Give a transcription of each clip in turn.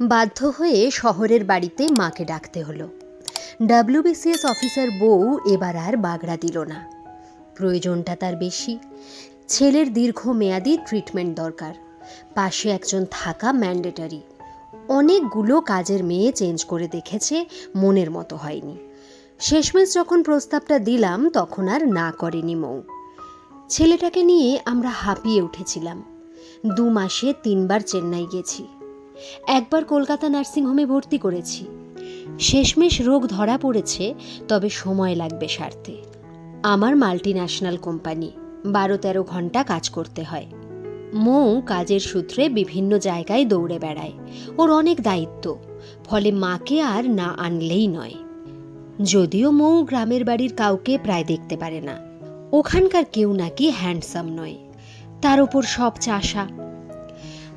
বাধ্য হয়ে শহরের বাড়িতে মাকে ডাকতে হলো। ডাব্লিউবিসিএস অফিসার বউ এবার আর বাগড়া দিল না। প্রয়োজনটা তার বেশি। ছেলের দীর্ঘমেয়াদী ট্রিটমেন্ট দরকার, পাশে একজন থাকা ম্যান্ডেটারি। অনেকগুলো কাজের মেয়ে চেঞ্জ করে দেখেছে, মনের মতো হয়নি। শেষমেশ যখন প্রস্তাবটা দিলাম তখন আর না করেনি মৌ। ছেলেটাকে নিয়ে আমরা হাঁপিয়ে উঠেছিলাম। 2 মাসে 3 বার চেন্নাই গেছি, একবার কলকাতা নার্সিংহোমে ভর্তি করেছি। শেষমেশ রোগ ধরা পড়েছে, তবে সময় লাগবে সারতে। আমার মাল্টিন্যাশনাল কোম্পানি, 12-13 ঘন্টা কাজ করতে হয়। মৌ কাজের সূত্রে বিভিন্ন জায়গায় দৌড়ে বেড়ায়, ওর অনেক দায়িত্ব, ফলে মাকে আর না আনলেই নয়। যদিও মৌ গ্রামের বাড়ির কাউকে প্রায় দেখতে পারে না। ওখানকার কেউ নাকি হ্যান্ডসাম নয়, তার ওপর সব চাষা।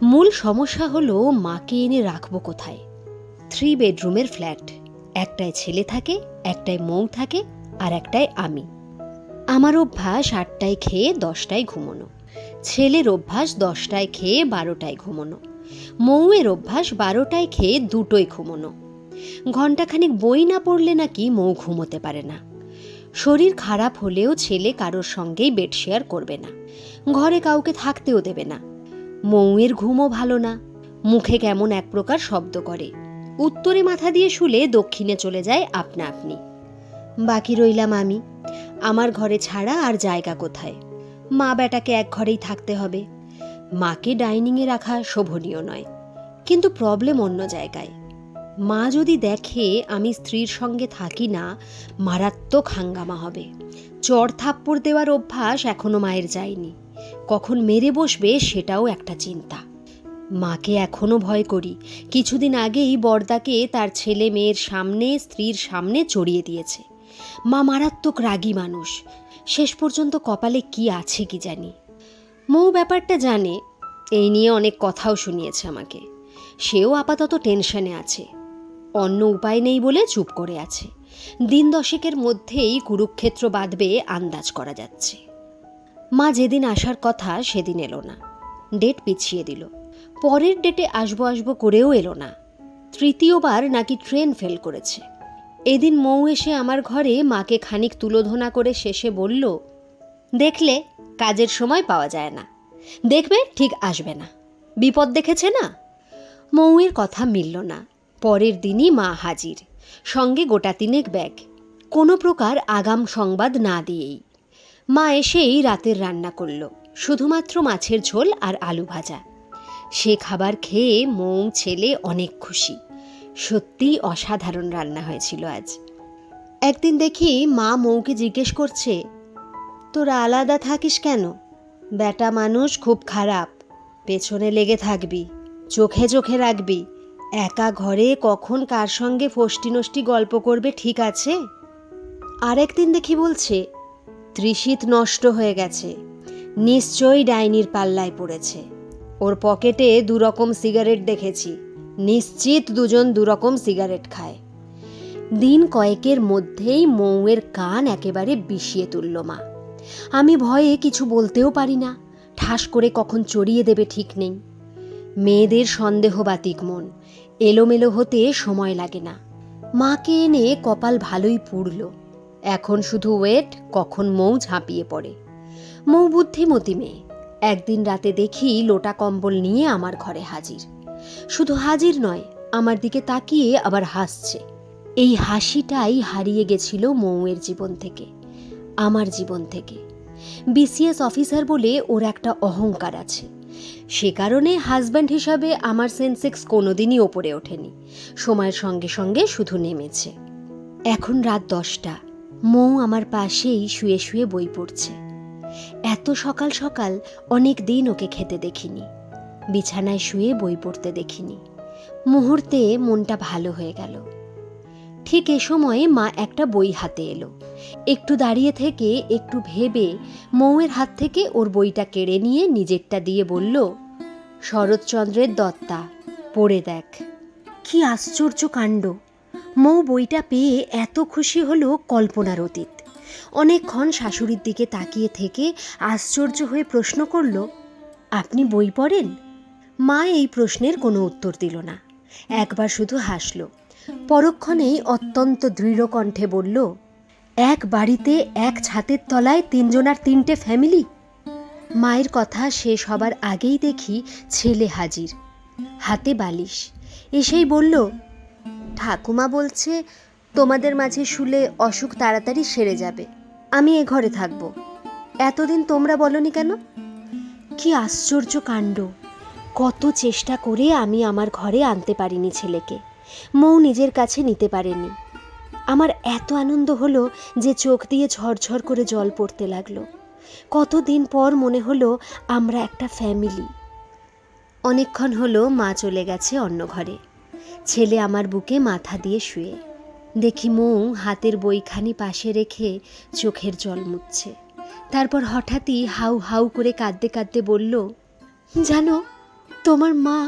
মূল সমস্যা হলো মাকে এনে রাখবো কোথায়। 3 বেডরুমের ফ্ল্যাট, একটায় ছেলে থাকে, একটায় মৌ থাকে, আর একটায় আমি। আমার অভ্যাস 8টায় খেয়ে 10টায় ঘুমোনো, ছেলের অভ্যাস 10টায় খেয়ে 12টায় ঘুমোনো, মৌয়ের অভ্যাস 12টায় খেয়ে 2টোয় ঘুমোনো। ঘণ্টাখানিক বই না পড়লে নাকি মৌ ঘুমোতে পারে না। শরীর খারাপ হলেও ছেলে কারোর সঙ্গেই বেড শেয়ার করবে না, ঘরে কাউকে থাকতেও দেবে না। মৌয়ের ঘুমও ভালো না, মুখে কেমন এক প্রকার শব্দ করে। উত্তরে মাথা দিয়ে শুলে দক্ষিণে চলে যায় আপনা আপনি। বাকি রইলাম আমি। আমার ঘরে ছাড়া আর জায়গা কোথায়? মা বেটাকে এক ঘরেই থাকতে হবে। মাকে ডাইনিংয়ে রাখা শোভনীয় নয়, কিন্তু প্রবলেম অন্য জায়গায়। মা যদি দেখে আমি স্ত্রীর সঙ্গে থাকি না, মারাত্মক হাঙ্গামা হবে। চড় থাপ্পড় দেওয়ার অভ্যাস এখনো মায়ের যায়নি, কখন মেরে বসবে সেটাও একটা চিন্তা। মাকে এখনো ভয় করি। কিছুদিন আগেই বড়দাকে তার ছেলে মেয়ের সামনে, স্ত্রীর সামনে চড়িয়ে দিয়েছে। মা মারাত্মক রাগী মানুষ, শেষ পর্যন্ত কপালে কি আছে কি জানি। মৌ ব্যাপারটা জানে, এই নিয়ে অনেক কথাও শুনিয়েছে আমাকে। সেও আপাতত টেনশনে আছে, অন্য উপায় নেই বলে চুপ করে আছে। দিন 10 মধ্যেই কুরুক্ষেত্র বাঁধবে আন্দাজ করা যাচ্ছে। মা যেদিন আসার কথা সেদিন এলো না, ডেট পিছিয়ে দিল। পরের ডেটে আসবো করেও এলো না। 3য়বার নাকি ট্রেন ফেল করেছে। এদিন মৌ এসে আমার ঘরে মাকে খানিক তুলোধনা করে শেষে বলল, দেখলে কাজের সময় পাওয়া যায় না, দেখবে ঠিক আসবে না, বিপদ দেখেছে না। মৌয়ের কথা মিলল না। পরের দিনই মা হাজির, সঙ্গে গোটা 3 ব্যাগ, কোনো প্রকার আগাম সংবাদ না দিয়েই। মা এসেই রাতের রান্না করল, শুধুমাত্র মাছের ঝোল আর আলু ভাজা। সে খাবার খেয়ে মৌ ছেলে অনেক খুশি। সত্যিই অসাধারণ রান্না হয়েছিল আজ। একদিন দেখি মা মৌকে জিজ্ঞেস করছে, তোরা আলাদা থাকিস কেন? বেটা মানুষ খুব খারাপ, পেছনে লেগে থাকবি, চোখে চোখে রাখবি, একা ঘরে কখন কার সঙ্গে ফষ্টি নষ্টি গল্প করবে ঠিক আছে? আরেকদিন দেখি বলছে, ত্রিশীত নষ্ট হয়ে গেছে, নিশ্চয়ই ডাইনির পাল্লায় পড়েছে। ওর পকেটে 2 রকম সিগারেট দেখেছি, নিশ্চিত দুজন 2 রকম সিগারেট খায়। দিন কয়েকের মধ্যেই মৌয়ের কান একেবারে বিষিয়ে তুলল মা। আমি ভয়ে কিছু বলতেও পারি না, ঠাস করে কখন চড়িয়ে দেবে ঠিক নেই। মেয়েদের সন্দেহবাতিক মন, এলোমেলো হতে সময় লাগে না। মাকে এনে কপাল ভালোই পুড়ল। এখন শুধু ওয়েট কখন মৌ ঝাঁপিয়ে পড়ে। মৌ বুদ্ধিমতী মেয়ে। একদিন রাতে দেখি লোটা কম্বল নিয়ে আমার ঘরে হাজির। শুধু হাজির নয়, আমার দিকে তাকিয়ে আবার হাসছে। এই হাসিটাই হারিয়ে গেছিল মৌয়ের জীবন থেকে, আমার জীবন থেকে। বিসিএস অফিসার বলে ওর একটা অহংকার আছে, সে কারণে হাজব্যান্ড হিসাবে আমার সেন্সেক্স কোনোদিনই ওপরে ওঠেনি, সময়ের সঙ্গে সঙ্গে শুধু নেমেছে। এখন রাত 10টা, মৌ আমার পাশেই শুয়ে শুয়ে বই পড়ছে। এত সকাল সকাল অনেক দিন ওকে খেতে দেখিনি, বিছানায় শুয়ে বই পড়তে দেখিনি। মুহূর্তে মনটা ভালো হয়ে গেল। ঠিক এ সময়ে মা একটা বই হাতে এলো। একটু দাঁড়িয়ে থেকে একটু ভেবে মৌয়ের হাত থেকে ওর বইটা কেড়ে নিয়ে নিজেরটা দিয়ে বলল, শরৎচন্দ্রের দত্তা, পড়ে দেখ। কি আশ্চর্য কাণ্ড! মৌ বইটা পেয়ে এত খুশি হলো কল্পনার অতীত। অনেকক্ষণ শাশুড়ির দিকে তাকিয়ে থেকে আশ্চর্য হয়ে প্রশ্ন করল, আপনি বই পড়েন? মা এই প্রশ্নের কোনো উত্তর দিল না। একবার শুধু হাসল, পরক্ষণেই অত্যন্ত দৃঢ় কণ্ঠে বলল, এক বাড়িতে এক ছাদের তলায় 3 জনার 3টে ফ্যামিলি? মায়ের কথা শেষ হবার আগেই দেখি ছেলে হাজির, হাতে বালিশ। এসেই বলল, ঠাকুমা বলছে তোমাদের মাঝে শুলে অসুখ তাড়াতাড়ি সেরে যাবে, আমি এ ঘরে থাকবো। এতদিন তোমরা বলনি কেন? কি আশ্চর্য কাণ্ড! কত চেষ্টা করে আমি আমার ঘরে আনতে পারিনি ছেলেকে, মৌ নিজের কাছে নিতে পারেনি। আমার এত আনন্দ হলো যে চোখ দিয়ে ঝরঝর করে জল পড়তে লাগলো। কতদিন পর মনে হলো আমরা একটা ফ্যামিলি। অনেকক্ষণ হলো মা চলে গেছে অন্য ঘরে। ছেলে আমার বুকে মাথা দিয়ে শুয়ে। দেখি মৌ হাতের বইখানি পাশে রেখে চোখের জল মুছছে। তারপর হঠাৎই হাউ হাউ করে কাঁদতে কাঁদতে বলল, জানো, তোমার মা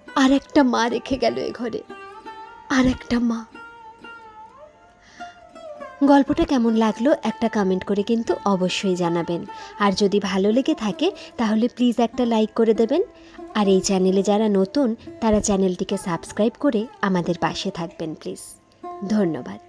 আর একটা মা রেখে গেল এ ঘরে, আর একটা মা। গল্পটা কেমন লাগলো একটা কমেন্ট করে কিন্তু অবশ্যই জানাবেন। আর যদি ভালো লেগে থাকে তাহলে প্লিজ একটা লাইক করে দেবেন। আর এই চ্যানেলে যারা নতুন তারা চ্যানেলটিকে সাবস্ক্রাইব করে আমাদের পাশে থাকবেন প্লিজ। ধন্যবাদ।